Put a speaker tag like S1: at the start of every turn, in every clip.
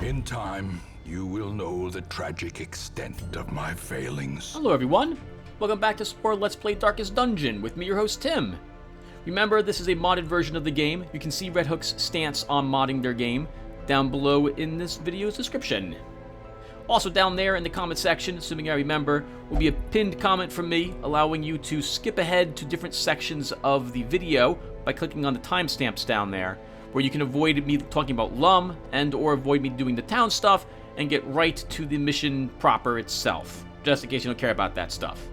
S1: In time, you will know the tragic extent of my failings.
S2: Hello everyone, welcome back to Spore Let's Play Darkest Dungeon with me, your host Tim. Remember, this is a modded version of the game. You can see Red Hook's stance on modding their game down below in this video's description. Also down there in the comment section, assuming I remember, will be a pinned comment from me allowing you to skip ahead to different sections of the video by clicking on the timestamps down there, where you can avoid me talking about LUM and or avoid me doing the town stuff and get right to the mission proper itself, just in case you don't care about that stuff.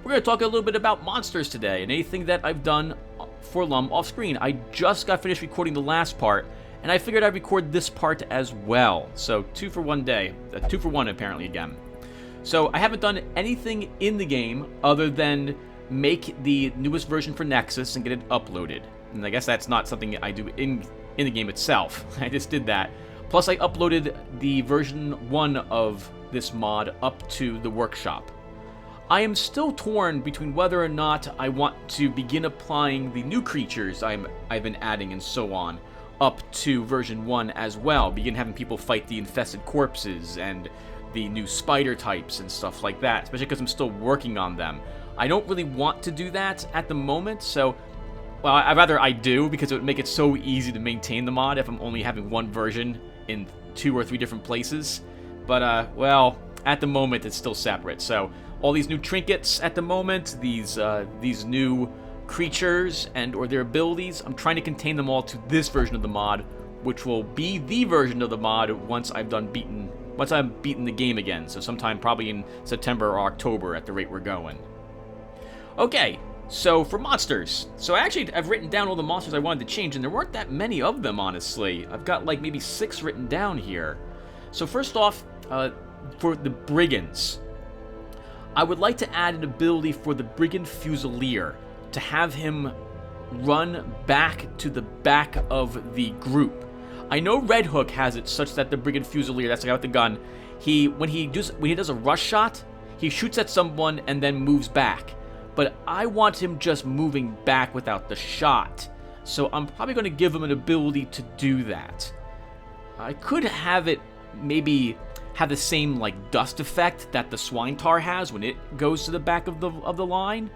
S2: We're going to talk a little bit about monsters today and anything that I've done for LUM off screen. I just got finished recording the last part, and I figured I'd record this part as well. So 2 for 1 day, 2 for 1 apparently again. So I haven't done anything in the game other than make the newest version for Nexus and get it uploaded. And I guess that's not something I do in the game itself. I just did that. Plus I uploaded the version 1 of this mod up to the workshop. I am still torn between whether or not I want to begin applying the new creatures I've been adding and so on up to version 1 as well. Begin having people fight the infested corpses and the new spider types and stuff like that, especially because I'm still working on them. I don't really want to do that at the moment, so well, I'd rather I do, because it would make it so easy to maintain the mod if I'm only having one version in 2 or 3 different places. But, well, at the moment it's still separate. So all these new trinkets at the moment, these new creatures and or their abilities, I'm trying to contain them all to this version of the mod, which will be the version of the mod once I've beaten the game again. So sometime probably in September or October at the rate we're going. Okay. So, for monsters. So, I've written down all the monsters I wanted to change, and there weren't that many of them, honestly. I've got, like, maybe 6 written down here. So, first off, for the Brigands, I would like to add an ability for the Brigand Fusilier to have him run back to the back of the group. I know Red Hook has it such that the Brigand Fusilier, that's the guy with the gun, when he does a rush shot, he shoots at someone and then moves back. But I want him just moving back without the shot. So I'm probably going to give him an ability to do that. I could have it maybe have the same like dust effect that the Swine Tar has when it goes to the back of the line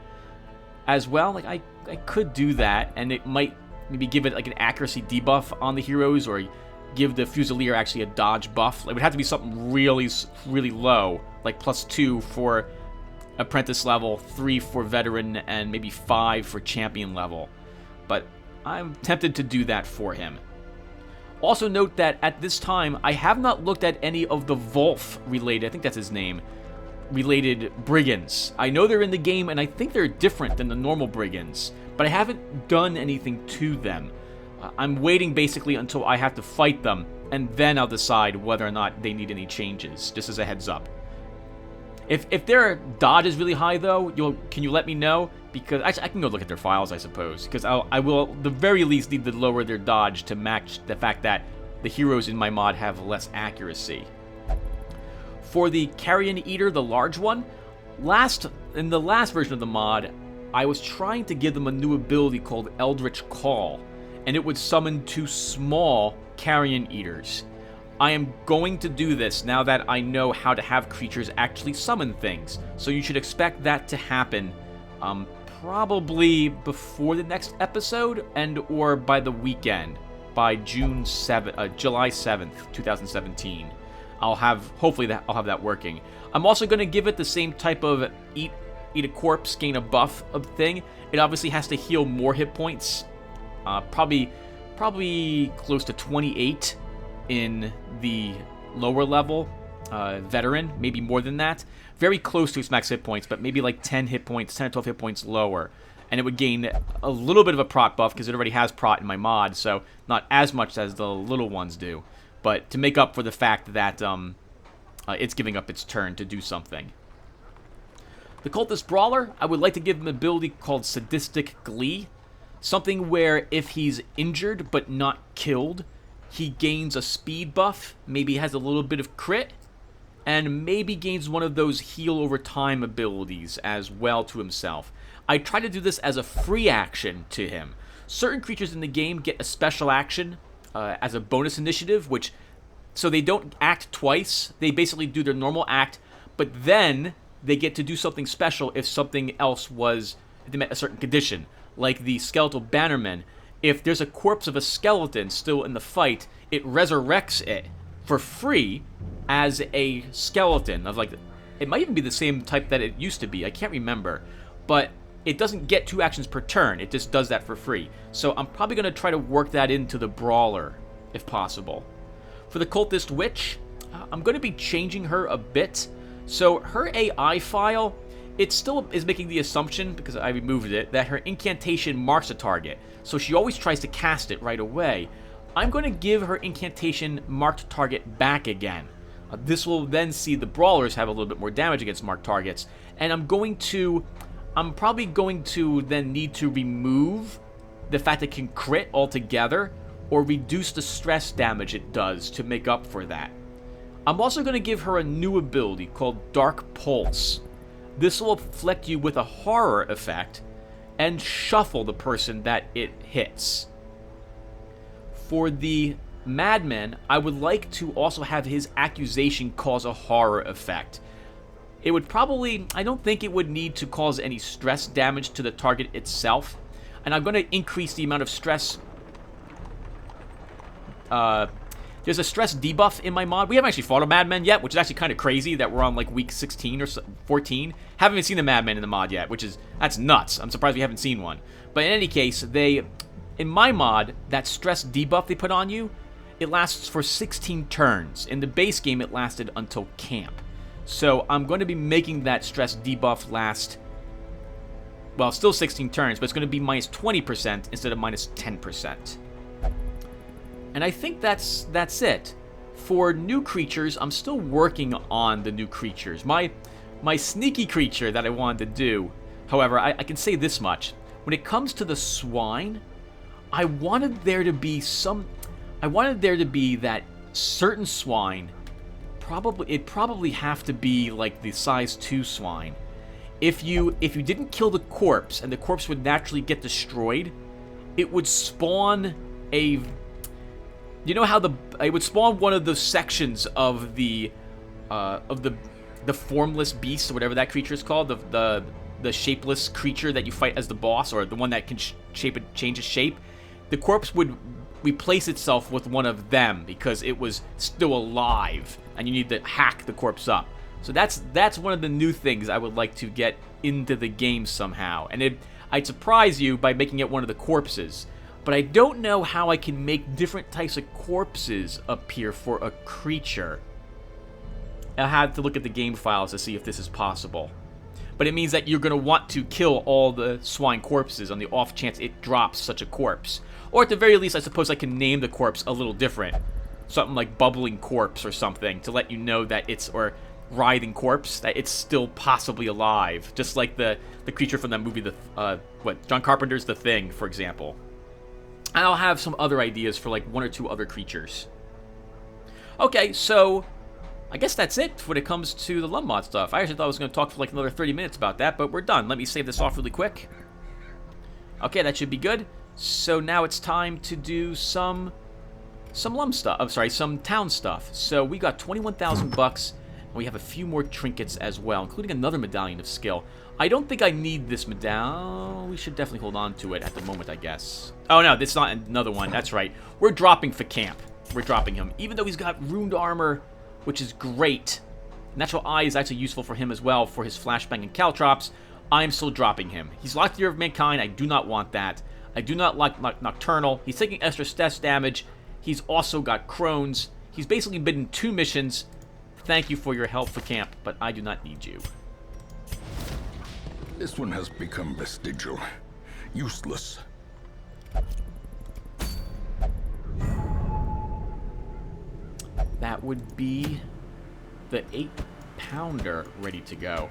S2: as well. Like I could do that, and it might maybe give it like an accuracy debuff on the heroes, or give the Fusilier actually a dodge buff. It would have to be something really, really low, like +2 for apprentice level, 3 for veteran, and maybe 5 for champion level. But I'm tempted to do that for him. Also note that at this time, I have not looked at any of the Wolf related, I think that's his name, related Brigands. I know they're in the game, and I think they're different than the normal Brigands, but I haven't done anything to them. I'm waiting basically until I have to fight them, and then I'll decide whether or not they need any changes, just as a heads up. If their dodge is really high, though, can you let me know? Because I can go look at their files, I suppose. Because I will, at the very least, need to lower their dodge to match the fact that the heroes in my mod have less accuracy. For the Carrion Eater, the large one, in the last version of the mod, I was trying to give them a new ability called Eldritch Call, and it would summon 2 small Carrion Eaters. I am going to do this now that I know how to have creatures actually summon things, so you should expect that to happen probably before the next episode and or by the weekend, by July 7th, 2017. Hopefully I'll have that working. I'm also going to give it the same type of eat a corpse, gain a buff of thing. It obviously has to heal more hit points, probably close to 28 in the lower level veteran, maybe more than that. Very close to its max hit points, but maybe like 10 or 12 hit points lower. And it would gain a little bit of a prot buff because it already has prot in my mod, so not as much as the little ones do. But to make up for the fact that it's giving up its turn to do something. The Cultist Brawler, I would like to give him an ability called Sadistic Glee. Something where if he's injured but not killed, he gains a speed buff, maybe has a little bit of crit, and maybe gains one of those heal over time abilities as well to himself. I try to do this as a free action to him. Certain creatures in the game get a special action as a bonus initiative, which So they don't act twice. They basically do their normal act, but then they get to do something special if something else was, if they met a certain condition. Like the skeletal bannerman. If there's a corpse of a skeleton still in the fight, it resurrects it for free as a skeleton. Of like, it might even be the same type that it used to be. I can't remember. But it doesn't get 2 actions per turn. It just does that for free. So I'm probably going to try to work that into the brawler, if possible. For the cultist witch, I'm going to be changing her a bit. So her AI file, it still is making the assumption, because I removed it, that her incantation marks a target. So she always tries to cast it right away. I'm going to give her incantation marked target back again. This will then see the brawlers have a little bit more damage against marked targets. And I'm probably going to then need to remove the fact that it can crit altogether, or reduce the stress damage it does to make up for that. I'm also going to give her a new ability called Dark Pulse. This will afflict you with a horror effect and shuffle the person that it hits. For the madman, I would like to also have his accusation cause a horror effect. It would probably, I don't think it would need to cause any stress damage to the target itself. And I'm going to increase the amount of stress. There's a stress debuff in my mod. We haven't actually fought a madman yet, which is actually kind of crazy that we're on like week 16 or 14. Haven't even seen the madman in the mod yet, that's nuts. I'm surprised we haven't seen one. But in any case, in my mod, that stress debuff they put on you, it lasts for 16 turns. In the base game, it lasted until camp. So I'm going to be making that stress debuff last, well, still 16 turns, but it's going to be minus 20% instead of minus 10%. And I think that's it. For new creatures, I'm still working on the new creatures. My sneaky creature that I wanted to do, however, I can say this much. When it comes to the swine, I wanted there to be that certain swine, it'd probably have to be like the size 2 swine. If you didn't kill the corpse and the corpse would naturally get destroyed, it would spawn a, you know how it would spawn one of those sections of the formless beast, or whatever that creature is called, the shapeless creature that you fight as the boss, or the one that can change its shape. The corpse would replace itself with one of them because it was still alive, and you need to hack the corpse up. So that's one of the new things I would like to get into the game somehow. And I'd surprise you by making it one of the corpses. But I don't know how I can make different types of corpses appear for a creature. I'll have to look at the game files to see if this is possible. But it means that you're going to want to kill all the swine corpses on the off chance it drops such a corpse. Or at the very least, I suppose I can name the corpse a little different. Something like Bubbling Corpse or something to let you know that it's, or Writhing Corpse, that it's still possibly alive. Just like the creature from that movie, John Carpenter's The Thing, for example. And I'll have some other ideas for like 1 or 2 other creatures. Okay, so I guess that's it when it comes to the LUNM mod stuff. I actually thought I was going to talk for like another 30 minutes about that, but we're done. Let me save this off really quick. Okay, that should be good. So now it's time to do some LUNM stuff. I'm sorry, some town stuff. So we got 21,000 bucks, and we have a few more trinkets as well, including another medallion of skill. I don't think I need this medallion. We should definitely hold on to it at the moment, I guess. Oh no, this is not another one. That's right. We're dropping for camp. We're dropping him, even though he's got ruined armor, which is great. Natural Eye is actually useful for him as well for his flashbang and caltrops. I'm still dropping him. He's locked Year of Mankind. I do not want that. I do not like Nocturnal. He's taking extra stress damage. He's also got Crohn's. He's basically been in 2 missions. Thank you for your help for camp, but I do not need you.
S1: This one has become vestigial. Useless.
S2: That would be the 8-pounder ready to go.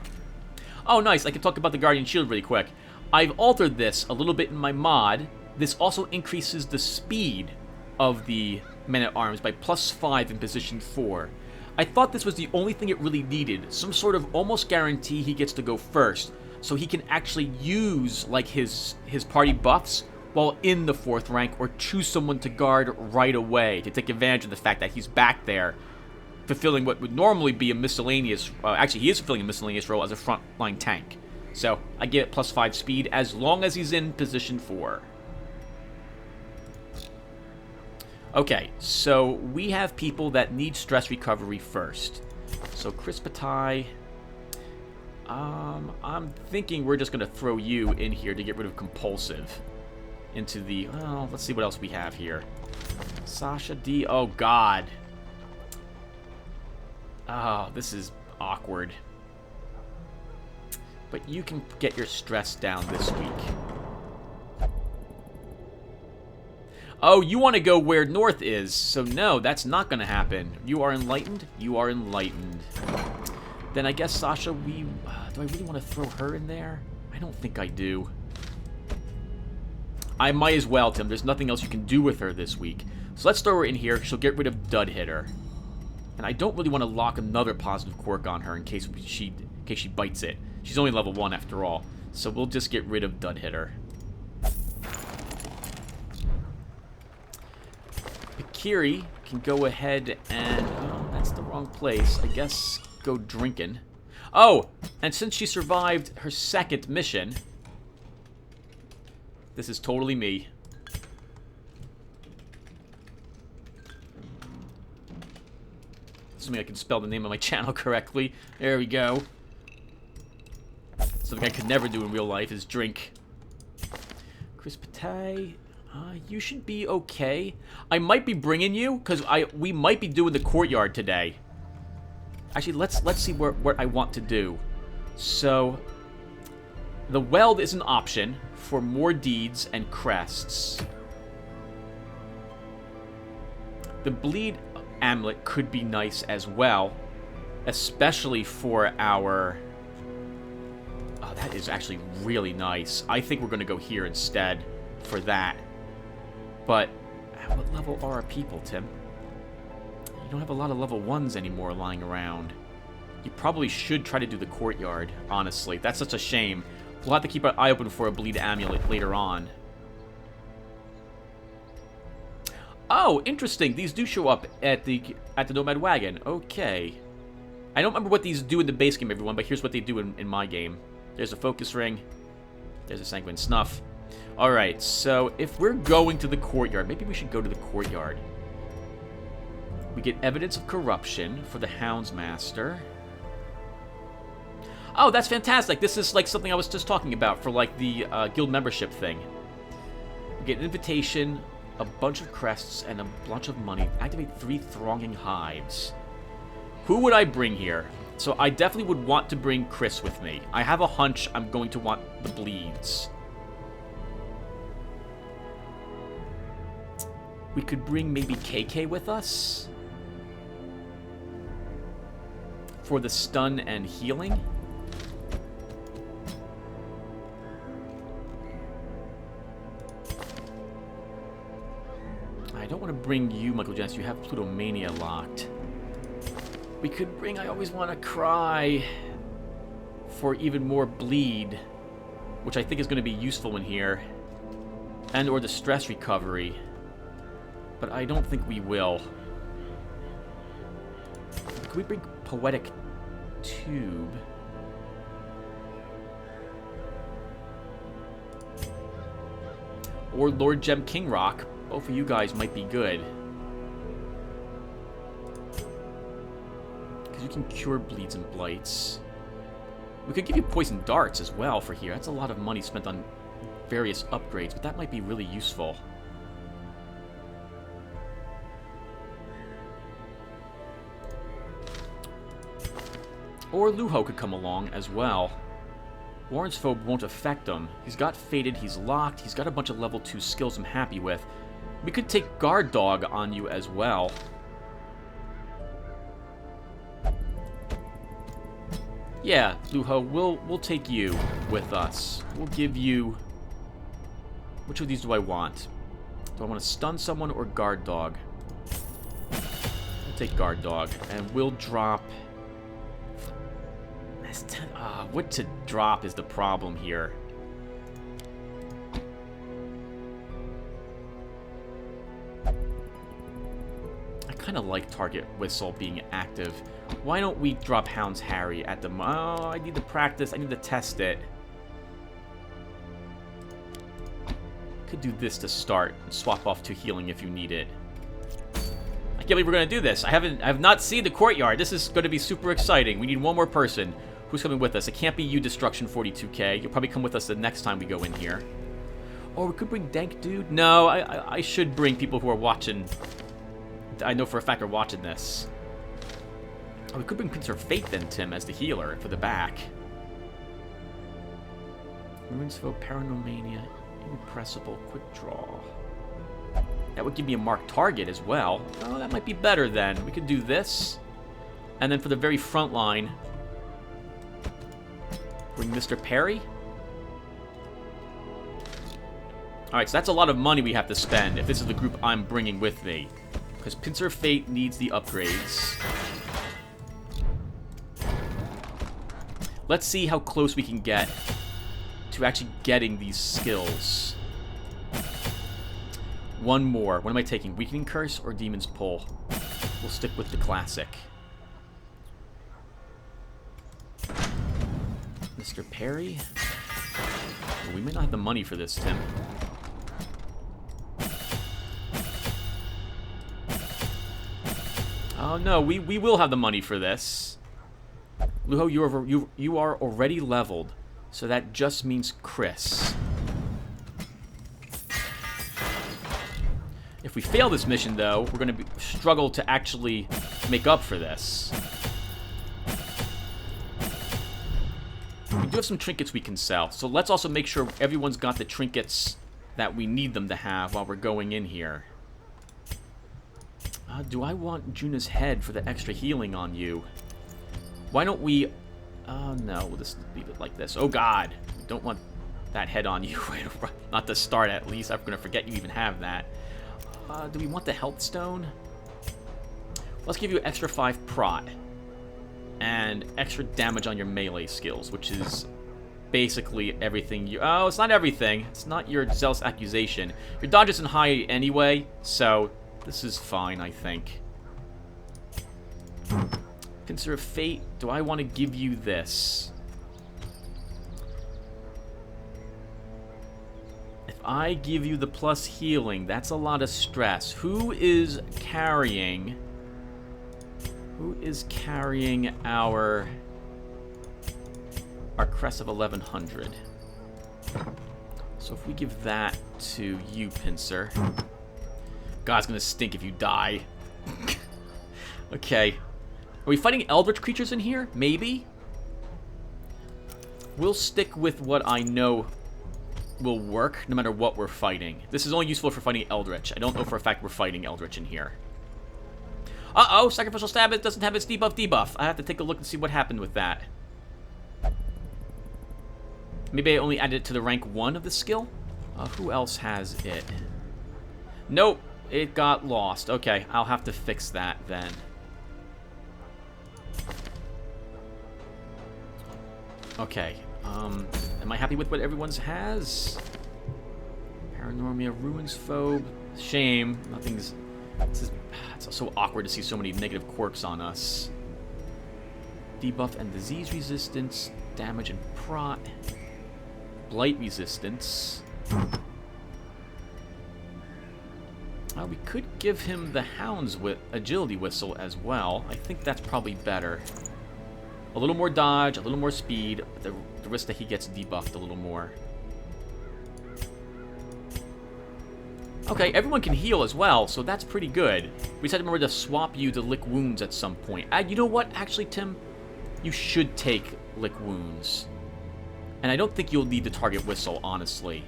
S2: Oh, nice. I can talk about the Guardian Shield really quick. I've altered this a little bit in my mod. This also increases the speed of the Men-at-Arms by +5 in position 4. I thought this was the only thing it really needed. Some sort of almost guarantee he gets to go first, so he can actually use like his party buffs while in the 4th rank, or choose someone to guard right away to take advantage of the fact that he's back there fulfilling what would normally be a miscellaneous... actually, he is fulfilling a miscellaneous role as a frontline tank. So, I give it +5 speed as long as he's in position 4. Okay, so we have people that need stress recovery first. So, Chris Bataille... I'm thinking we're just going to throw you in here to get rid of compulsive. Into the... well, let's see what else we have here. Sasha D... oh, God. Oh, this is awkward. But you can get your stress down this week. Oh, you want to go where North is. So no, that's not going to happen. You are enlightened? You are enlightened. Then I guess, Sasha, do I really want to throw her in there? I don't think I do. I might as well, Tim. There's nothing else you can do with her this week. So let's throw her in here. She'll get rid of Dud Hitter. And I don't really want to lock another positive quirk on her in case she bites it. She's only level 1 after all. So we'll just get rid of Dud Hitter. Pikiri can go ahead and... oh, that's the wrong place. I guess go drinking. Oh! And since she survived her 2nd mission... this is totally me. Assuming I can spell the name of my channel correctly. There we go. Something I could never do in real life is drink. Chris Bataille, you should be okay. I might be bringing you, because we might be doing the courtyard today. Actually, let's see what I want to do. So, the weld is an option for more deeds and crests. The bleed amulet could be nice as well, especially for our... oh, that is actually really nice. I think we're going to go here instead for that. But at what level are our people, Tim? You don't have a lot of level 1s anymore lying around. You probably should try to do the courtyard, honestly. That's such a shame. We'll have to keep our eye open for a bleed amulet later on. Oh, interesting. These do show up at the Nomad Wagon. Okay. I don't remember what these do in the base game, everyone, but here's what they do in my game. There's a focus ring. There's a sanguine snuff. Alright, so if we're going to the courtyard, maybe we should go to the courtyard. We get evidence of corruption for the Houndsmaster. Oh, that's fantastic. This is like something I was just talking about for like the guild membership thing. We get an invitation, a bunch of crests, and a bunch of money. Activate 3 thronging hives. Who would I bring here? So I definitely would want to bring Chris with me. I have a hunch I'm going to want the bleeds. We could bring maybe KK with us for the stun and healing. I don't want to bring you, Michael Jess. You have Plutomania locked. We could bring I Always Want to Cry for even more bleed, which I think is going to be useful in here, and or the stress recovery. But I don't think we will. Could we bring Poetic Tube? Or Lord Gem Kingrock? Both of you guys might be good. Because you can cure bleeds and blights. We could give you poison darts as well for here. That's a lot of money spent on various upgrades, but that might be really useful. Or Luho could come along as well. Warren's Phobe won't affect him. He's got Fated, he's locked, he's got a bunch of level 2 skills I'm happy with. We could take Guard Dog on you as well. Yeah, Luho, we'll take you with us. We'll give you... Which of these do I want? Do I want to stun someone or Guard Dog? We'll take Guard Dog, and we'll drop... what to drop is the problem here. I kind of like target whistle being active. Why don't we drop Hound's Harry at the... Oh, I need to practice. I need to test it. Could do this to start and swap off to healing if you need it. I can't believe we're going to do this. I have not seen the courtyard. This is going to be super exciting. We need one more person. Who's coming with us? It can't be you, Destruction 42K. You'll probably come with us the next time we go in here. Or we could bring Dank Dude. No, I should bring people who are watching. I know for a fact are watching this. Oh, we could bring Pincer Fate then, Tim, as the healer for the back. Ruins Foe, Paranormania, Impressible, Quick Draw. That would give me a marked target as well. Oh, that might be better then. We could do this. And then for the very front line, bring Mr. Perry. Alright, so that's a lot of money we have to spend if this is the group I'm bringing with me. Because Pincer Fate needs the upgrades. Let's see how close we can get to actually getting these skills. One more. What am I taking? Weakening Curse or Demon's Pull? We'll stick with the classic. Mr. Perry? Well, we may not have the money for this, Tim. Oh no, we will have the money for this. Luho, you are already leveled, so that just means Chris. If we fail this mission, though, we're going to struggle to actually make up for this. We do have some trinkets we can sell, so let's also make sure everyone's got the trinkets that we need them to have while we're going in here. Do I want Juna's head for the extra healing on you? Why don't we... no, we'll just leave it like this. Oh, God. We don't want that head on you. Not to start, at least. I'm going to forget you even have that. Do we want the health stone? Let's give you an extra 5 prot. And extra damage on your melee skills, which is basically everything you... Oh, it's not everything. It's not your zealous accusation. Your dodge isn't high anyway, so... This is fine, I think. Pincer of Fate, do I want to give you this? If I give you the plus healing, that's a lot of stress. Who is carrying our crest of 1100? So if we give that to you, Pincer... God, it's gonna stink if you die. Okay. Are we fighting eldritch creatures in here? Maybe? We'll stick with what I know will work, no matter what we're fighting. This is only useful for fighting eldritch. I don't know for a fact we're fighting eldritch in here. Uh-oh! Sacrificial Stab it doesn't have its debuff. I have to take a look and see what happened with that. Maybe I only added it to the rank 1 of the skill? Who else has it? Nope. It got lost. Okay, I'll have to fix that then. Okay, am I happy with what everyone's has? Paranormia, Ruins Phobe. Shame. Nothing's... It's so awkward to see so many negative quirks on us. Debuff and disease resistance. Damage and prot. Blight resistance. We could give him the Hound's Agility Whistle as well. I think that's probably better. A little more dodge, a little more speed, but the risk that he gets debuffed a little more. Okay, everyone can heal as well, so that's pretty good. We just had to remember to swap you to Lick Wounds at some point. You know what? Actually, Tim, you should take Lick Wounds. And I don't think you'll need the Target Whistle, honestly.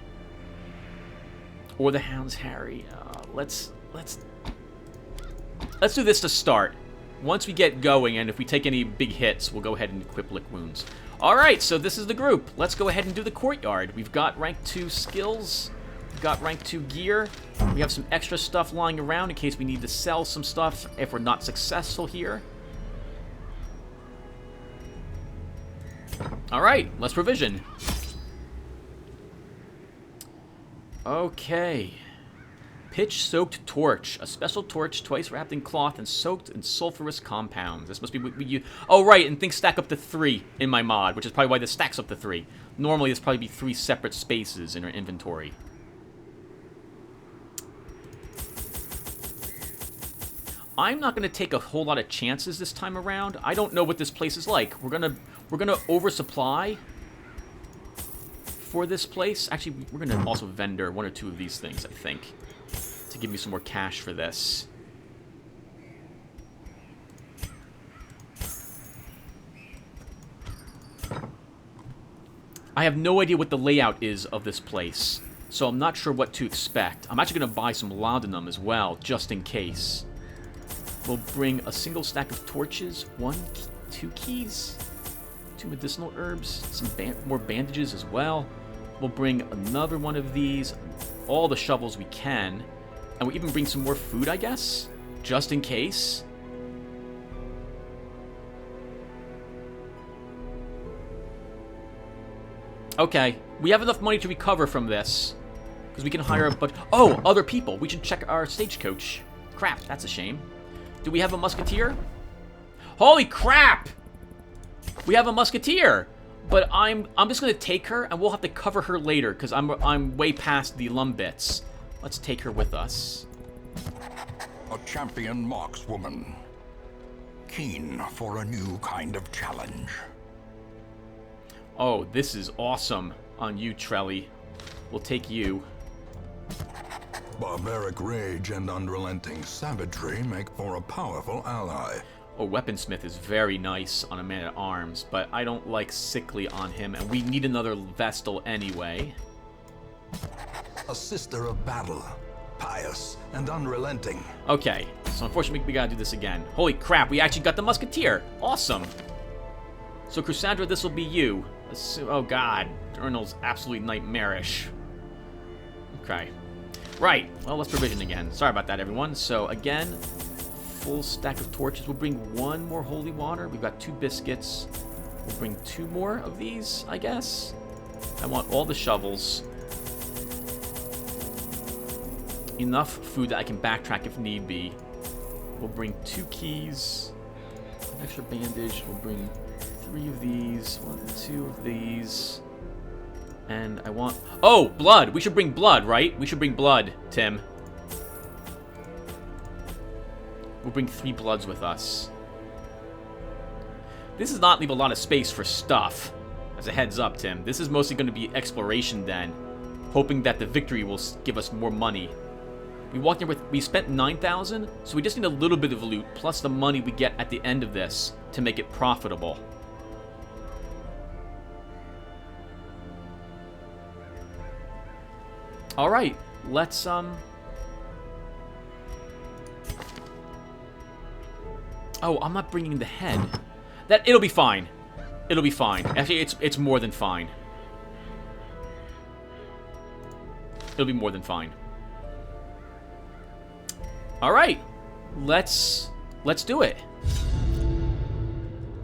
S2: Or the Hound's Harry. Let's do this to start. Once we get going, and if we take any big hits, we'll go ahead and equip Lick Wounds. Alright, so this is the group. Let's go ahead and do the courtyard. We've got rank 2 skills. We've got rank 2 gear. We have some extra stuff lying around in case we need to sell some stuff if we're not successful here. Alright, let's provision. Okay. Pitch-soaked torch. A special torch twice wrapped in cloth and soaked in sulfurous compounds. This must be what we use. Oh, right, and things stack up to 3 in my mod, which is probably why this stacks up to 3. Normally, there's probably be 3 separate spaces in our inventory. I'm not going to take a whole lot of chances this time around. I don't know what this place is like. We're gonna oversupply for this place. Actually, we're gonna also vendor 1 or 2 of these things, I think, to give me some more cash for this. I have no idea what the layout is of this place, so I'm not sure what to expect. I'm actually going to buy some laudanum as well, just in case. We'll bring a single stack of torches, 2 keys, 2 medicinal herbs, some more bandages as well. We'll bring another one of these, all the shovels we can, and we'll even bring some more food, I guess, just in case. Okay, we have enough money to recover from this, because we can hire a bunch... Oh, other people. We should check our stagecoach. Crap, that's a shame. Do we have a musketeer? Holy crap! We have a musketeer! But I'm just going to take her, and we'll have to cover her later, because I'm way past the LUNM bits. Let's take her with us.
S1: A champion markswoman. Keen for a new kind of challenge.
S2: Oh, this is awesome on you, Trelly. We'll take you.
S1: Barbaric rage and unrelenting savagery make for a powerful ally.
S2: Oh, Weaponsmith is very nice on a man-at-arms, but I don't like Sickly on him, and we need another Vestal anyway.
S1: A sister of battle, pious and unrelenting.
S2: Okay, so unfortunately we gotta do this again. Holy crap, we actually got the Musketeer! Awesome! So, Chrysandra, this will be you. Oh god, Ernal's absolutely nightmarish. Okay. Right, well, let's provision again. Sorry about that, everyone. So, again, full stack of torches. We'll bring 1 more holy water. We've got 2 biscuits. We'll bring 2 more of these, I guess. I want all the shovels. Enough food that I can backtrack if need be. We'll bring 2 keys. An extra bandage. We'll bring 3 of these. 1, 2 of these. And I want... Oh, blood! We should bring blood, right? We should bring blood, Tim. We'll bring 3 bloods with us. This does not leave a lot of space for stuff. As a heads up, Tim. This is mostly going to be exploration then. Hoping that the victory will give us more money. We walked in with... We spent 9,000, so we just need a little bit of loot, plus the money we get at the end of this to make it profitable. Alright, let's, Oh, I'm not bringing the head. It'll be fine. It'll be fine. Actually, it's more than fine. It'll be more than fine. Alright, let's do it.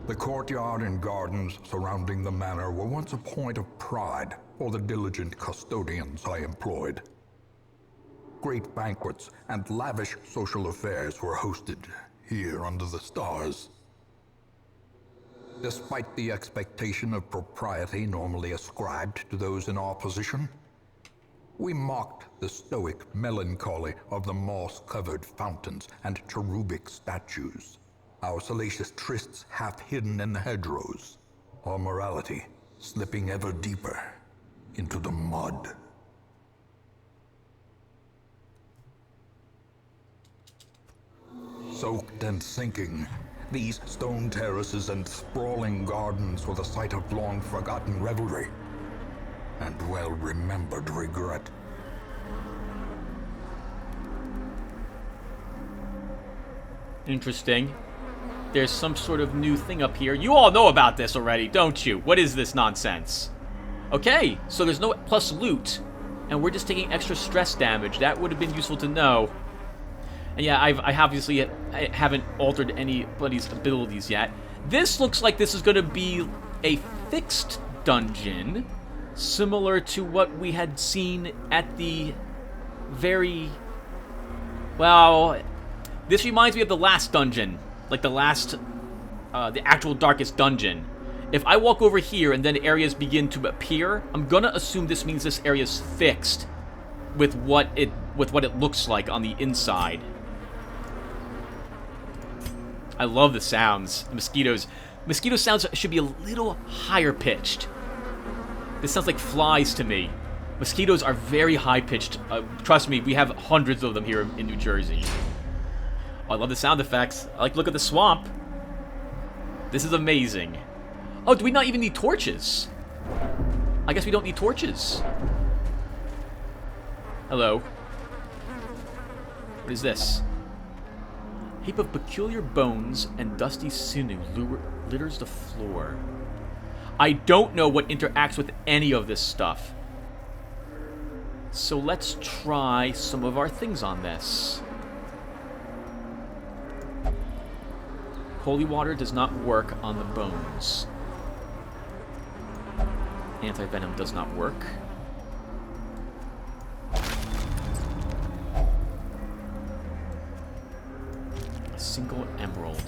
S1: The courtyard and gardens surrounding the manor were once a point of pride for the diligent custodians I employed. Great banquets and lavish social affairs were hosted here under the stars. Despite the expectation of propriety normally ascribed to those in our position, we mocked the stoic melancholy of the moss-covered fountains and cherubic statues, our salacious trysts half hidden in the hedgerows, our morality slipping ever deeper into the mud. Soaked and sinking, these stone terraces and sprawling gardens were the site of long-forgotten revelry and well-remembered regret.
S2: Interesting. There's some sort of new thing up here. You all know about this already, don't you? What is this nonsense? Okay, so there's no plus loot, and we're just taking extra stress damage. That would have been useful to know. And yeah, I obviously haven't altered anybody's abilities yet. This looks like this is going to be a fixed dungeon, similar to what we had seen at the very Well, this reminds me of the last dungeon. Like the actual darkest dungeon. If I walk over here and then areas begin to appear, I'm gonna assume this means this area's fixed with what it looks like on the inside. I love the sounds. The mosquitoes. Mosquito sounds should be a little higher pitched. This sounds like flies to me. Mosquitoes are very high pitched. Trust me, we have hundreds of them here in New Jersey. Oh, I love the sound effects. I like to look at the swamp. This is amazing. Oh, do we not even need torches? I guess we don't need torches. Hello. What is this? Heap of peculiar bones and dusty sinew litters the floor. I don't know what interacts with any of this stuff. So let's try some of our things on this. Holy water does not work on the bones. Anti-venom does not work. A single emerald.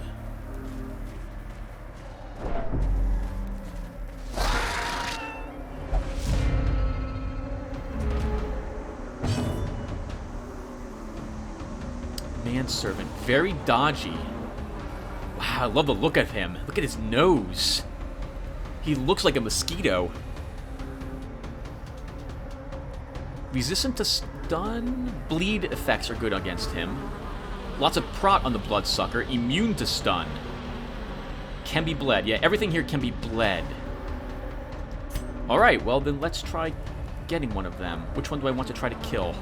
S2: Manservant, very dodgy. Wow, I love the look of him. Look at his nose. He looks like a mosquito. Resistant to stun. Bleed effects are good against him. Lots of prot on the bloodsucker. Immune to stun. Can be bled. Yeah, everything here can be bled. Alright, well then let's try getting one of them. Which one do I want to try to kill?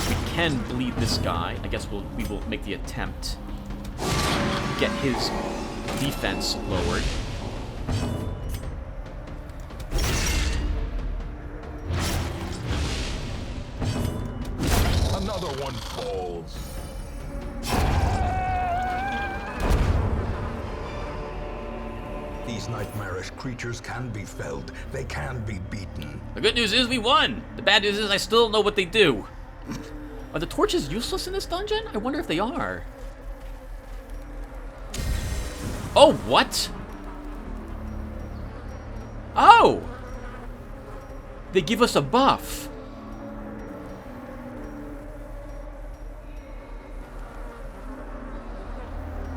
S2: We can bleed this guy. I guess we will make the attempt. Get his defense lowered.
S1: Another one falls. These nightmarish creatures can be felled. They can be beaten.
S2: The good news is we won. The bad news is I still don't know what they do. Are the torches useless in this dungeon? I wonder if they are. Oh, what? Oh! They give us a buff.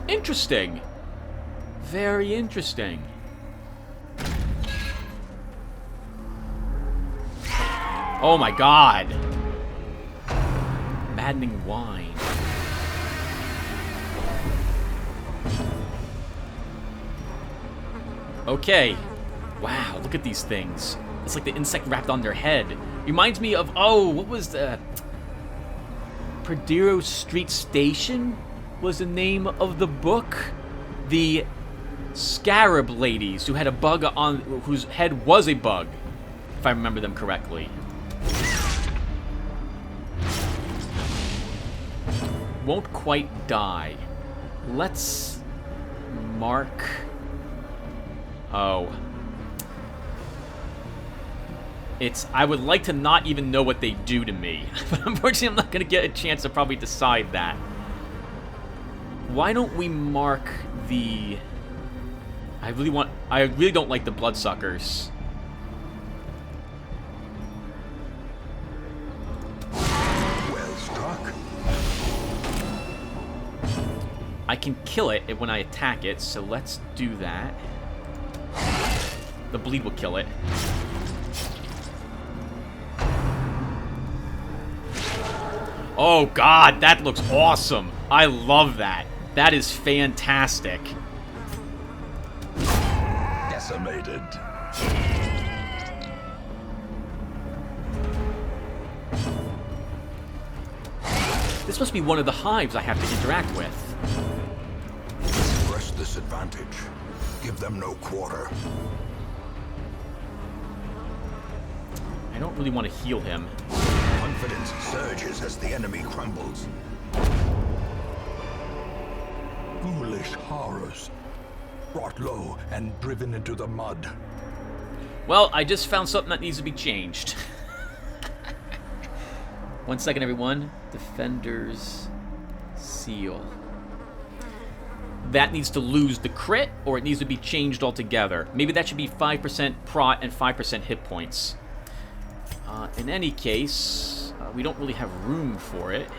S2: Interesting. Very interesting. Oh my god. Maddening wine. Okay. Wow, look at these things. It's like the insect wrapped on their head. Reminds me of, oh, what was the... Perdero Street Station was the name of the book. The Scarab ladies who had a bug on, whose head was a bug, if I remember them correctly. Won't quite die. Let's mark... Oh. I would like to not even know what they do to me. But unfortunately, I'm not going to get a chance to probably decide that. Why don't we mark the... I really don't like the bloodsuckers.
S1: Well struck.
S2: I can kill it when I attack it, so let's do that. The bleed will kill it. Oh god, that looks awesome. I love that. That is fantastic.
S1: Decimated.
S2: This must be one of the hives I have to interact with.
S1: Press this advantage. Give them no quarter.
S2: I don't really want to heal him.
S1: Confidence surges as the enemy crumbles. Foolish horrors. Brought low and driven into the mud.
S2: Well, I just found something that needs to be changed. 1 second, everyone. Defender's Seal. That needs to lose the crit, or it needs to be changed altogether. Maybe that should be 5% prot and 5% hit points. In any case, we don't really have room for it.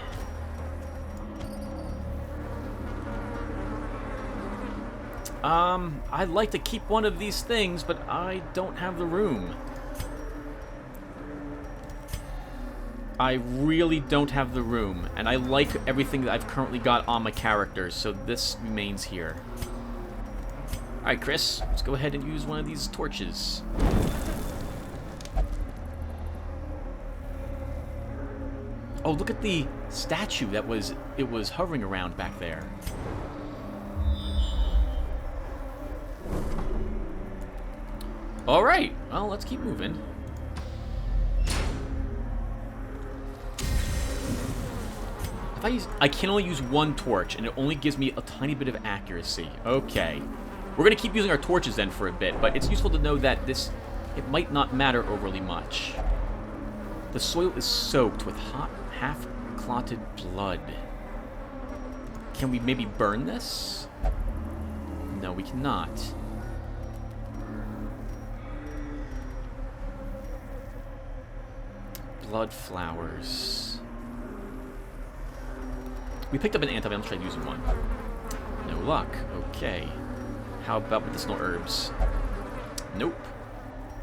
S2: I'd like to keep one of these things, but I don't have the room. I really don't have the room, and I like everything that I've currently got on my characters, so this remains here. Alright, Chris, let's go ahead and use one of these torches. Oh, look at the statue that was hovering around back there. Alright, well, let's keep moving. I can only use one torch, and it only gives me a tiny bit of accuracy. Okay. We're going to keep using our torches then for a bit, but it's useful to know that it might not matter overly much. The soil is soaked with hot, half-clotted blood. Can we maybe burn this? No, we cannot. Blood flowers. We picked up an antivenom. Let's try using one. No luck. Okay. How about medicinal herbs? Nope.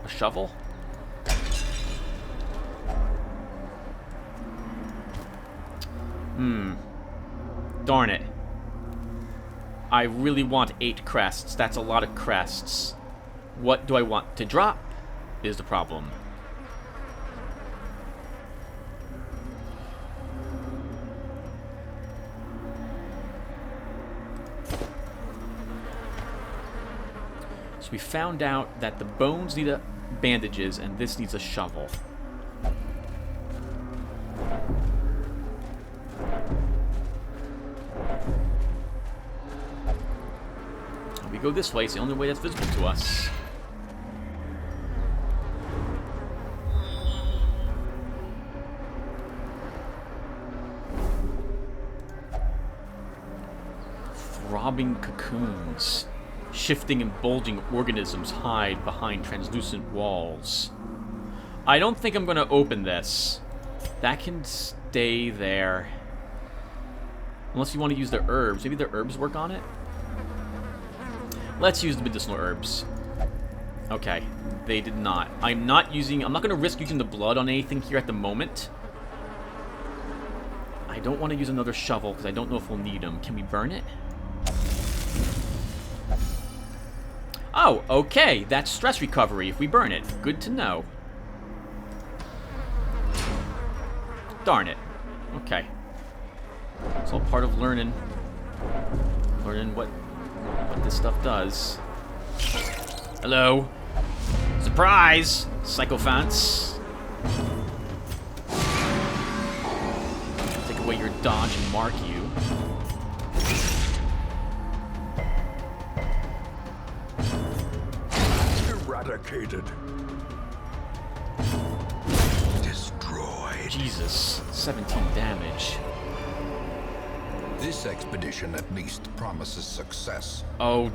S2: A shovel? Darn it. I really want 8 crests. That's a lot of crests. What do I want to drop is the problem. So we found out that the bones need bandages and this needs a shovel. We go this way, it's the only way that's visible to us. Throbbing cocoons. Shifting and bulging organisms hide behind translucent walls. I don't think I'm going to open this. That can stay there. Unless you want to use the herbs. Maybe the herbs work on it? Let's use the medicinal herbs. Okay, they did not. I'm not going to risk using the blood on anything here at the moment. I don't want to use another shovel because I don't know if we'll need them. Can we burn it? Oh, okay. That's stress recovery if we burn it. Good to know. Darn it. Okay. It's all part of learning. Learning what this stuff does. Hello. Surprise! Sycophants. Take away your dodge and mark you.
S1: Eradicated. Destroyed.
S2: Jesus. 17 damage.
S1: This expedition at least promises success.
S2: Oh,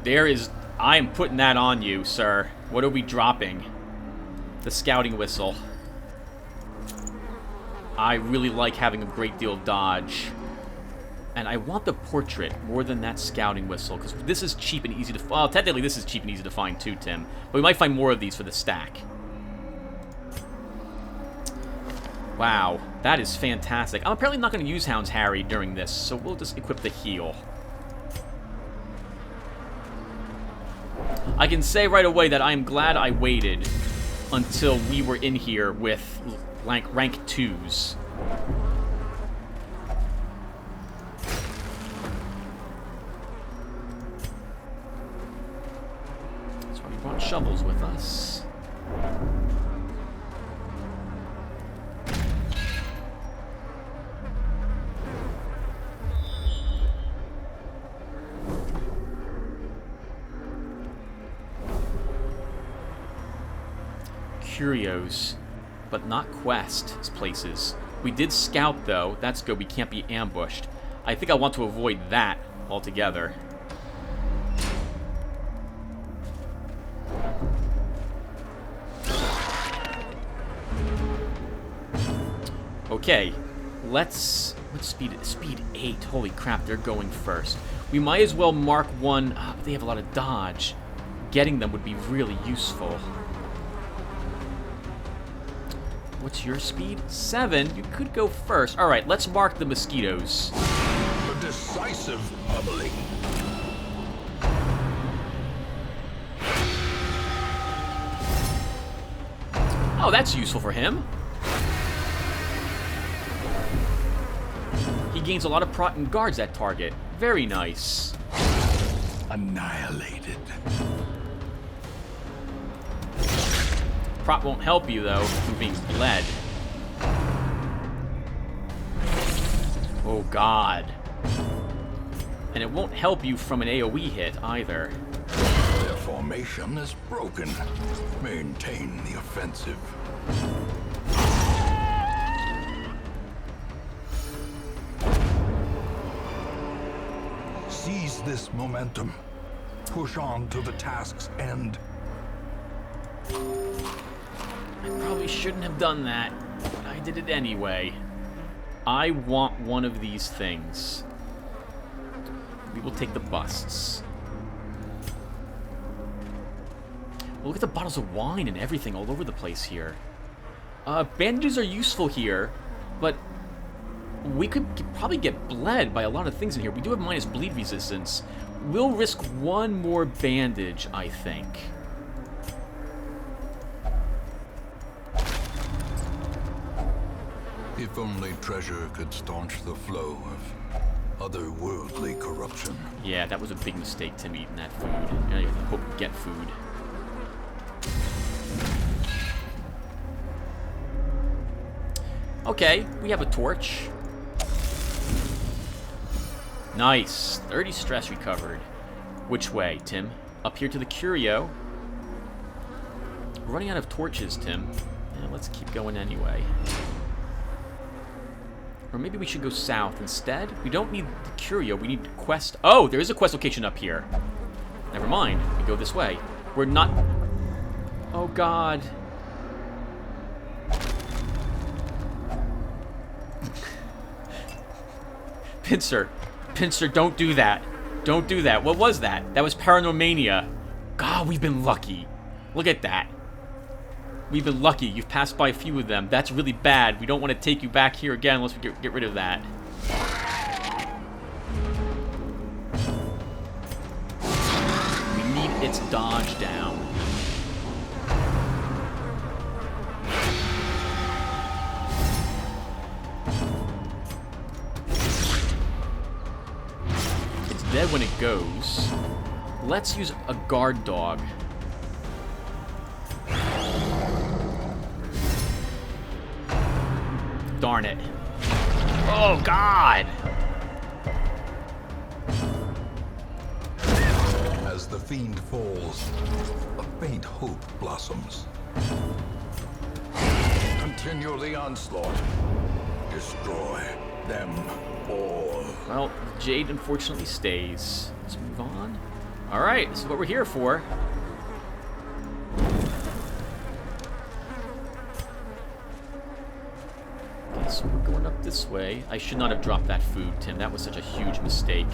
S2: I am putting that on you, sir. What are we dropping? The scouting whistle. I really like having a great deal of dodge. And I want the portrait more than that scouting whistle, because this is cheap and easy to... Well, technically this is cheap and easy to find too, Tim. But we might find more of these for the stack. Wow, that is fantastic. I'm apparently not going to use Hound's Harry during this, so we'll just equip the heal. I can say right away that I am glad I waited until we were in here with rank 2s. That's why we brought shovels with us. Curios, but not quest places. We did scout, though. That's good. We can't be ambushed. I think I want to avoid that altogether. Okay, let's speed it. Speed 8. Holy crap, they're going first. We might as well mark one. But they have a lot of dodge. Getting them would be really useful. What's your speed? 7. You could go first. All right, let's mark the mosquitoes.
S1: A decisive pummeling.
S2: Oh, that's useful for him. He gains a lot of prot and guards that target. Very nice.
S1: Annihilated.
S2: Prot won't help you, though, from being bled. Oh, God. And it won't help you from an AoE hit, either.
S1: Their formation is broken. Maintain the offensive. Seize this momentum. Push on to the task's end.
S2: I probably shouldn't have done that, but I did it anyway. I want one of these things. We will take the busts. Well, look at the bottles of wine and everything all over the place here. Bandages are useful here, but we could probably get bled by a lot of things in here. We do have minus bleed resistance. We'll risk one more bandage, I think.
S1: If only treasure could staunch the flow of otherworldly corruption.
S2: Yeah, that was a big mistake, Tim, eating that food. I hope we get food. Okay, we have a torch. Nice. 30 stress recovered. Which way, Tim? Up here to the curio. We're running out of torches, Tim. Yeah, let's keep going anyway. Or maybe we should go south instead. We don't need the curio. We need quest. Oh, there is a quest location up here. Never mind. We go this way. We're not... Oh, God. Pincer. Pincer, don't do that. Don't do that. What was that? That was Paranormania. God, we've been lucky. Look at that. We've been lucky. You've passed by a few of them. That's really bad. We don't want to take you back here again unless we get rid of that. We need its dodge down. It's dead when it goes. Let's use a guard dog. Darn it. Oh, God!
S1: As the fiend falls, a faint hope blossoms. Continue the onslaught. Destroy them all.
S2: Well, Jade unfortunately stays. Let's move on. Alright, this is what we're here for. So we're going up this way. I should not have dropped that food, Tim. That was such a huge mistake.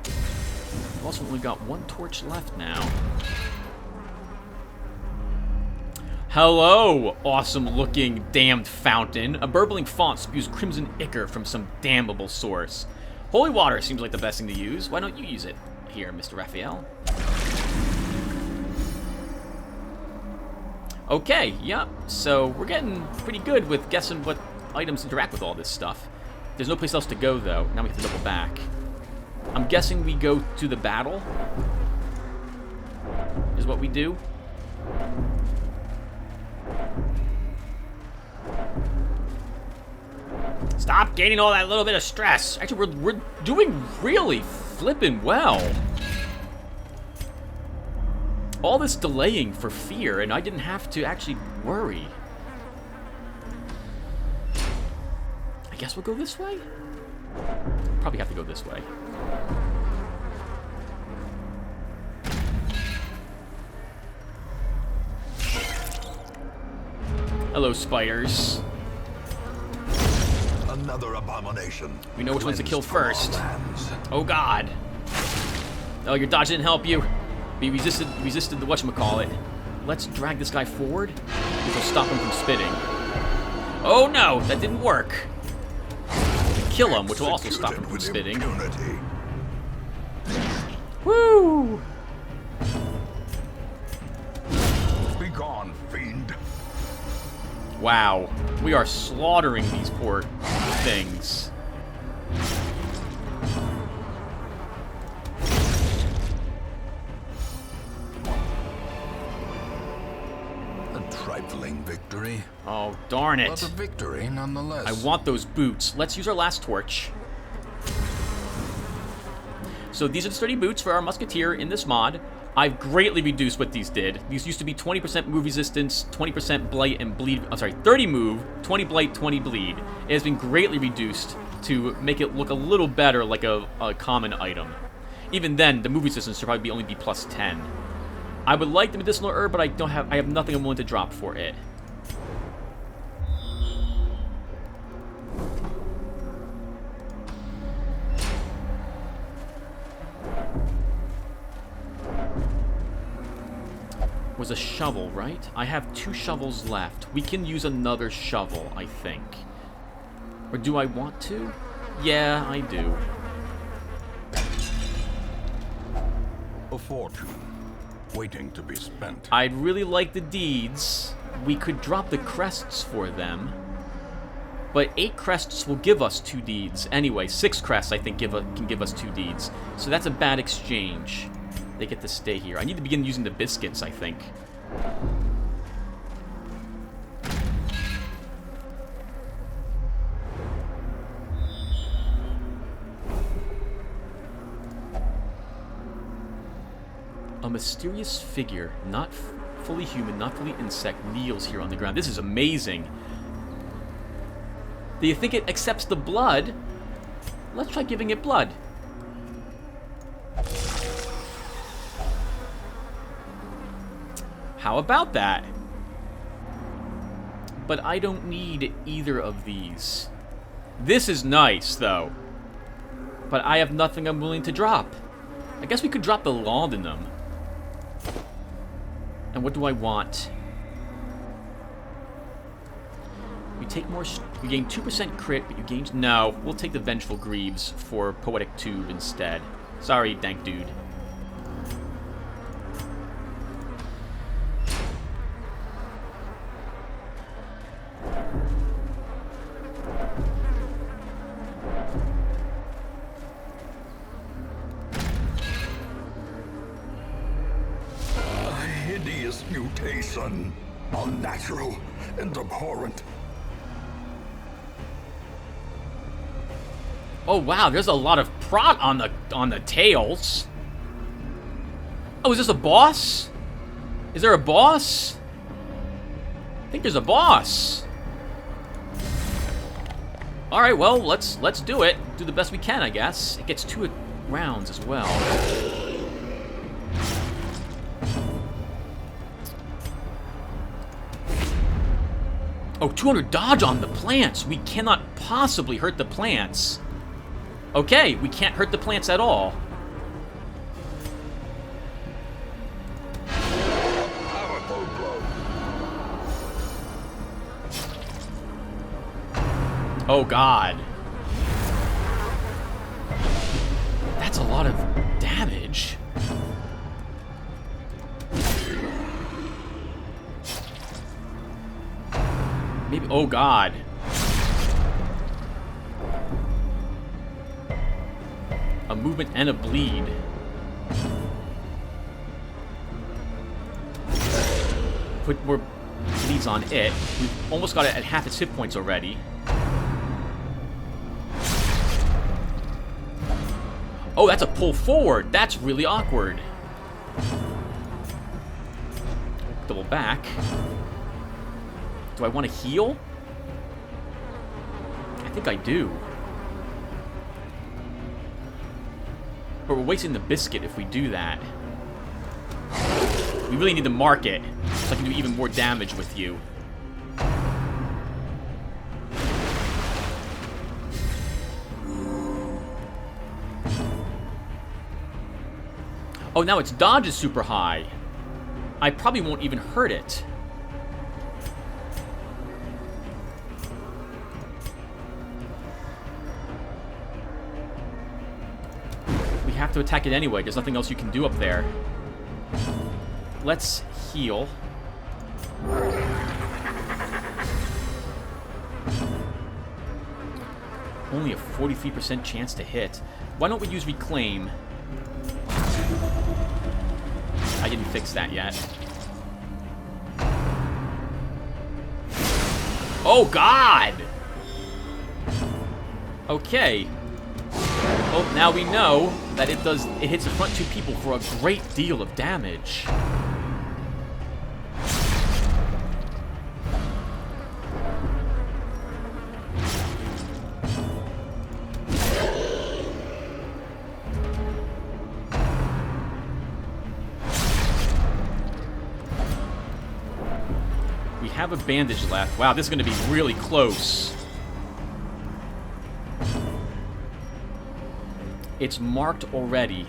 S2: We've also only got one torch left now. Hello, awesome-looking damned fountain. A burbling font spews crimson ichor from some damnable source. Holy water seems like the best thing to use. Why don't you use it here, Mr. Raphael? Okay, yep. So we're getting pretty good with guessing what items interact with all this stuff. There's no place else to go, though. Now we have to double back. I'm guessing we go to the battle. Is what we do. Stop gaining all that little bit of stress. Actually, we're doing really flippin' well. All this delaying for fear, and I didn't have to actually worry. guess we'll go this way? Probably have to go this way. Hello, spiders.
S1: Another abomination.
S2: We know which ones to kill first.
S1: Lands.
S2: Oh god. Oh, your dodge didn't help you. He resisted the whatchamacallit. Let's drag this guy forward, which will stop him from spitting. Oh no, that didn't work. Kill him, which will also stop him from spitting.
S1: Impunity.
S2: Woo!
S1: Be gone, fiend.
S2: Wow, we are slaughtering these poor things.
S1: A trifling victory,
S2: Oh, darn
S1: but
S2: it.
S1: a victory nonetheless.
S2: I want those boots. Let's use our last torch. So these are the sturdy boots for our musketeer in this mod. I've greatly reduced what these did. These used to be 20% move resistance, 20% blight and bleed. I'm sorry, 30 move, 20 blight, 20 bleed. It has been greatly reduced to make it look a little better like a common item. Even then, the move resistance should probably only be plus 10. I would like the medicinal herb, but I have nothing I'm willing to drop for it. Was a shovel, right? I have 2 shovels left. We can use another shovel, I think. Or do I want to? Yeah, I do.
S1: A fortune waiting to be spent.
S2: I'd really like the deeds. We could drop the crests for them. But 8 crests will give us 2 deeds. Anyway, 6 crests, I think, can give us 2 deeds. So that's a bad exchange. They get to stay here. I need to begin using the biscuits, I think. A mysterious figure, not fully human, not fully insect, kneels here on the ground. This is amazing. Do you think it accepts the blood? Let's try giving it blood. How about that? But I don't need either of these. This is nice, though. But I have nothing I'm willing to drop. I guess we could drop the laudanum. And what do I want? We take more... We gain 2% crit, but you gain... No, we'll take the Vengeful Greaves for Poetic Tube instead. Sorry, dank dude.
S1: Hideous mutation, unnatural and abhorrent.
S2: Oh wow, there's a lot of prot on the tails. Oh, is this a boss? Is there a boss? I think there's a boss. All right, well, let's do it. Do the best we can, I guess. It gets 2 rounds as well. Oh, 200 dodge on the plants. We cannot possibly hurt the plants. Okay, we can't hurt the plants at all.
S1: Powerful blow.
S2: Oh, God. That's a lot of damage. Maybe, oh God. A movement and a bleed. Put more bleeds on it. We've almost got it at half its hit points already. Oh, that's a pull forward. That's really awkward. Double back. Do I want to heal? I think I do. But we're wasting the biscuit if we do that. We really need to mark it, so I can do even more damage with you. Oh, now its dodge is super high. I probably won't even hurt it. We have to attack it anyway. There's nothing else you can do up there. Let's heal. Only a 43% chance to hit. Why don't we use Reclaim? I didn't fix that yet. Oh, God! Okay. Well, now we know that it hits the front two people for a great deal of damage. We have a bandage left. Wow, this is going to be really close. It's marked already,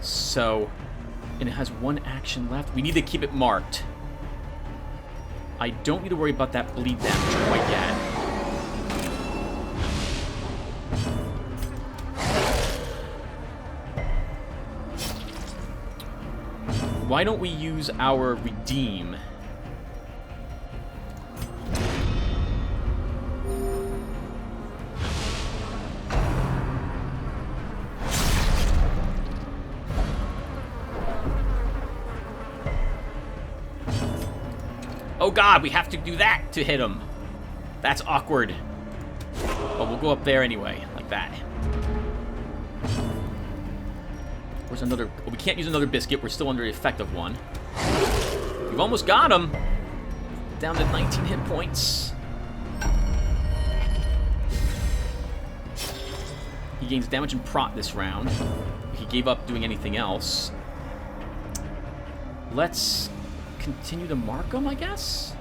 S2: so... And it has one action left. We need to keep it marked. I don't need to worry about that bleed damage quite yet. Why don't we use our Redeem? Oh God, we have to do that to hit him. That's awkward. But we'll go up there anyway, like that. Where's another... Oh, we can't use another biscuit. We're still under the effect of one. We've almost got him. Down to 19 hit points. He gains damage and prot this round. He gave up doing anything else. Let's continue to mark him, I guess?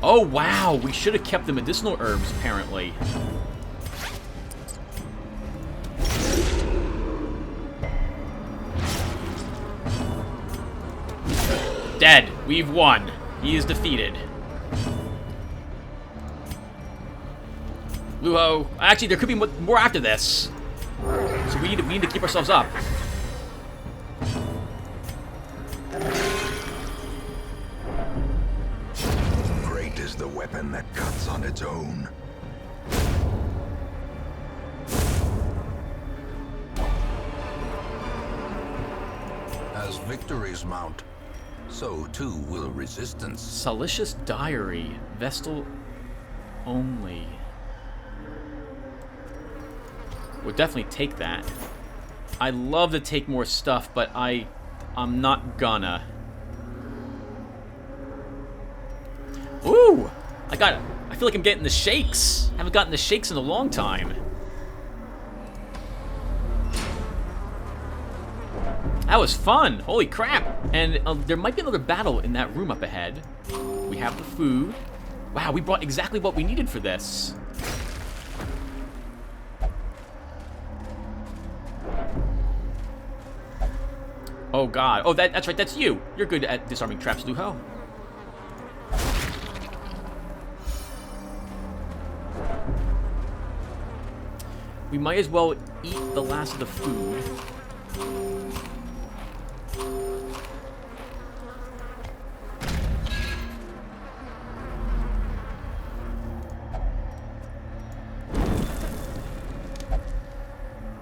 S2: Oh, wow! We should have kept the medicinal herbs, apparently. Dead. We've won. He is defeated. Luho. Actually, there could be more after this. So we need to keep ourselves up.
S3: Great is the weapon that cuts on its own.
S1: As victories mount, so too will resistance.
S2: Salicious Diary. Vestal only. We'll definitely take that. I'd love to take more stuff, but I'm not gonna. Ooh! I feel like I'm getting the shakes. Haven't gotten the shakes in a long time. That was fun. Holy crap. And there might be another battle in that room up ahead. We have the food. Wow, we brought exactly what we needed for this. Oh God. Oh, that's right. That's you. You're good at disarming traps, Luho. We might as well eat the last of the food.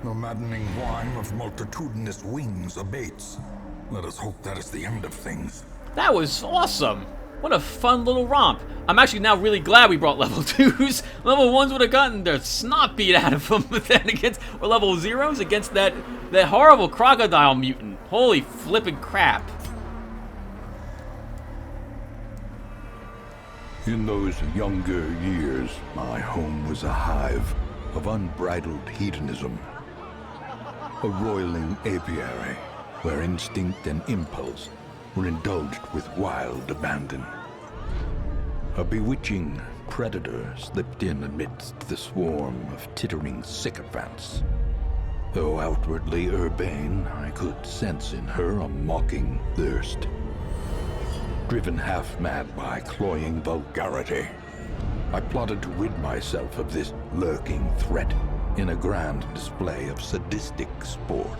S1: The maddening whine of multitudinous wings abates. Let us hope that is the end of things.
S2: That was awesome. What a fun little romp. I'm actually now really glad we brought level 2s. Level 1s would have gotten their snot beat out of them, but then or level 0s against that horrible crocodile mutant. Holy flippin' crap.
S3: In those younger years, my home was a hive of unbridled hedonism. A roiling apiary where instinct and impulse were indulged with wild abandon. A bewitching predator slipped in amidst the swarm of tittering sycophants. Though outwardly urbane, I could sense in her a mocking thirst. Driven half-mad by cloying vulgarity, I plotted to rid myself of this lurking threat in a grand display of sadistic sport.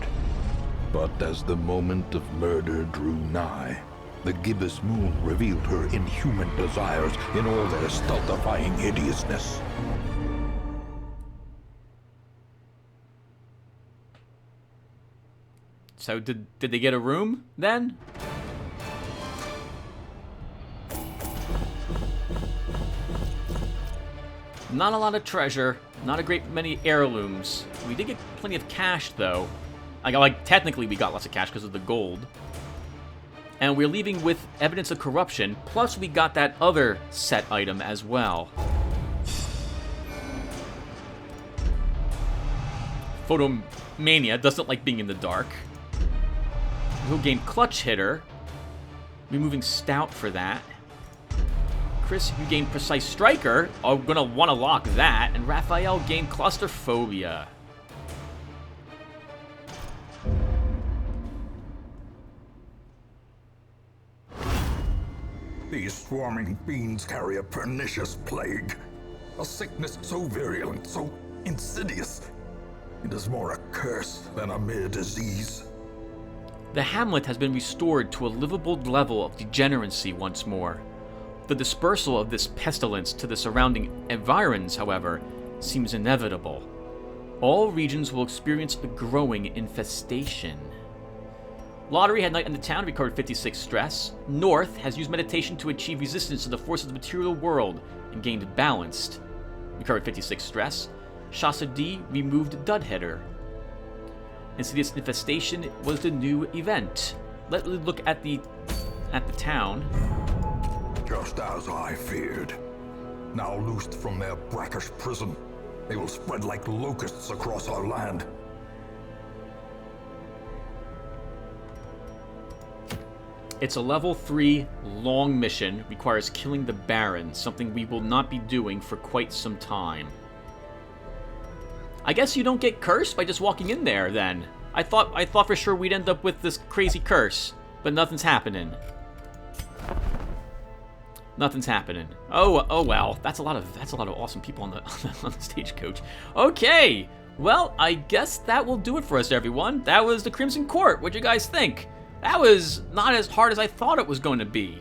S3: But as the moment of murder drew nigh, the gibbous moon revealed her inhuman desires in all their stultifying hideousness.
S2: So did they get a room then? Not a lot of treasure, not a great many heirlooms. We did get plenty of cash though. Like technically we got lots of cash because of the gold. And we're leaving with evidence of corruption, plus we got that other set item as well. Photomania doesn't like being in the dark. We'll gain Clutch Hitter. Removing Stout for that. Chris, you gain Precise Striker. I'm gonna want to lock that. And Raphael gained Claustrophobia.
S1: These swarming fiends carry a pernicious plague. A sickness so virulent, so insidious. It is more a curse than a mere disease.
S2: The hamlet has been restored to a livable level of degeneracy once more. The dispersal of this pestilence to the surrounding environs, however, seems inevitable. All regions will experience a growing infestation. Lotaeri had night in the town, recovered 56 stress. North has used meditation to achieve resistance to the forces of the material world and gained balanced, recovered 56 stress. Shasa D removed Dud Hitter. Insidious Infestation was the new event. Let's look at the town.
S1: Just as I feared. Now loosed from their brackish prison, they will spread like locusts across our land.
S2: It's a level 3 long mission, requires killing the Baron, something we will not be doing for quite some time. I guess you don't get cursed by just walking in there then. I thought for sure we'd end up with this crazy curse, but nothing's happening. Nothing's happening. Oh well, that's a lot of awesome people on the on the stagecoach. Okay, well I guess that will do it for us, everyone. That was the Crimson Court. What'd you guys think? That was not as hard as I thought it was going to be.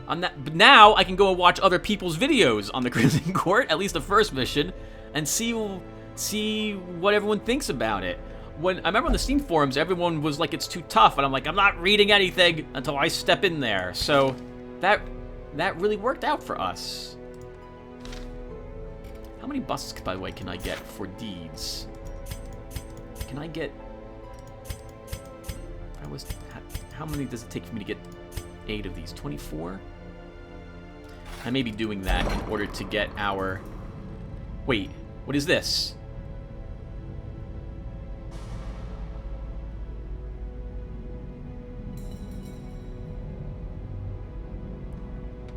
S2: But now I can go and watch other people's videos on the Crimson Court, at least the first mission, and see what everyone thinks about it. When I remember on the Steam forums, everyone was like, it's too tough, and I'm like, I'm not reading anything until I step in there. So that really worked out for us. How many busts, by the way, can I get for deeds? Can I get... How many does it take for me to get 8 of these? 24? I may be doing that in order to get our... Wait, what is this?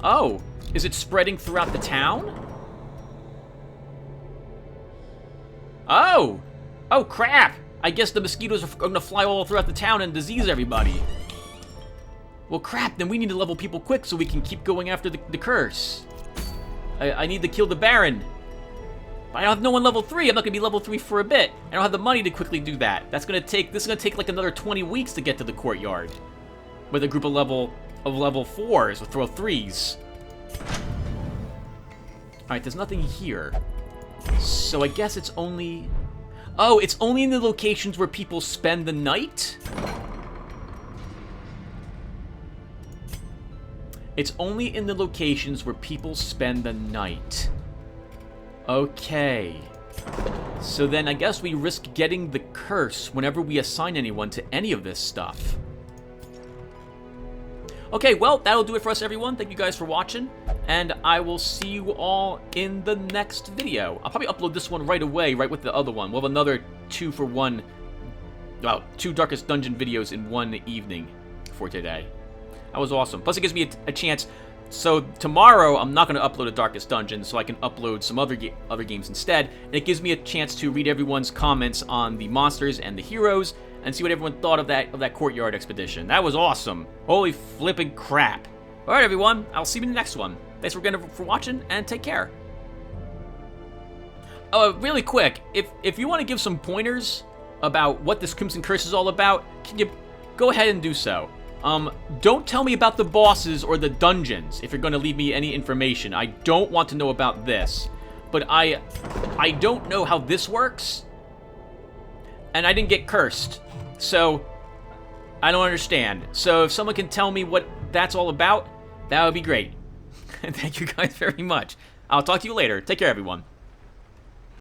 S2: Oh, is it spreading throughout the town? Oh! Oh, crap! I guess the mosquitoes are going to fly all throughout the town and disease everybody. Well, crap, then we need to level people quick so we can keep going after the curse. I need to kill the Baron. But I don't have no one level 3. I'm not going to be level 3 for a bit. I don't have the money to quickly do that. This is going to take like another 20 weeks to get to the courtyard. With a group of level 4s with throw 3s. Alright, there's nothing here. So I guess it's only... Oh, it's only in the locations where people spend the night? It's only in the locations where people spend the night. Okay. So then I guess we risk getting the curse whenever we assign anyone to any of this stuff. Okay, well, that'll do it for us, everyone. Thank you guys for watching, and I will see you all in the next video. I'll probably upload this one right away, right with the other one. We'll have another 2 Darkest Dungeon videos in one evening for today. That was awesome. Plus, it gives me a chance. So tomorrow, I'm not going to upload a Darkest Dungeon, so I can upload some other games instead. And it gives me a chance to read everyone's comments on the monsters and the heroes, and see what everyone thought of that courtyard expedition. That was awesome. Holy flipping crap. Alright, everyone. I'll see you in the next one. Thanks for watching, and take care. Really quick, if you want to give some pointers about what this Crimson Curse is all about, can you go ahead and do so. Don't tell me about the bosses or the dungeons if you're going to leave me any information. I don't want to know about this. But I don't know how this works, and I didn't get cursed. So, I don't understand. So, if someone can tell me what that's all about, that would be great. And thank you guys very much. I'll talk to you later. Take care, everyone.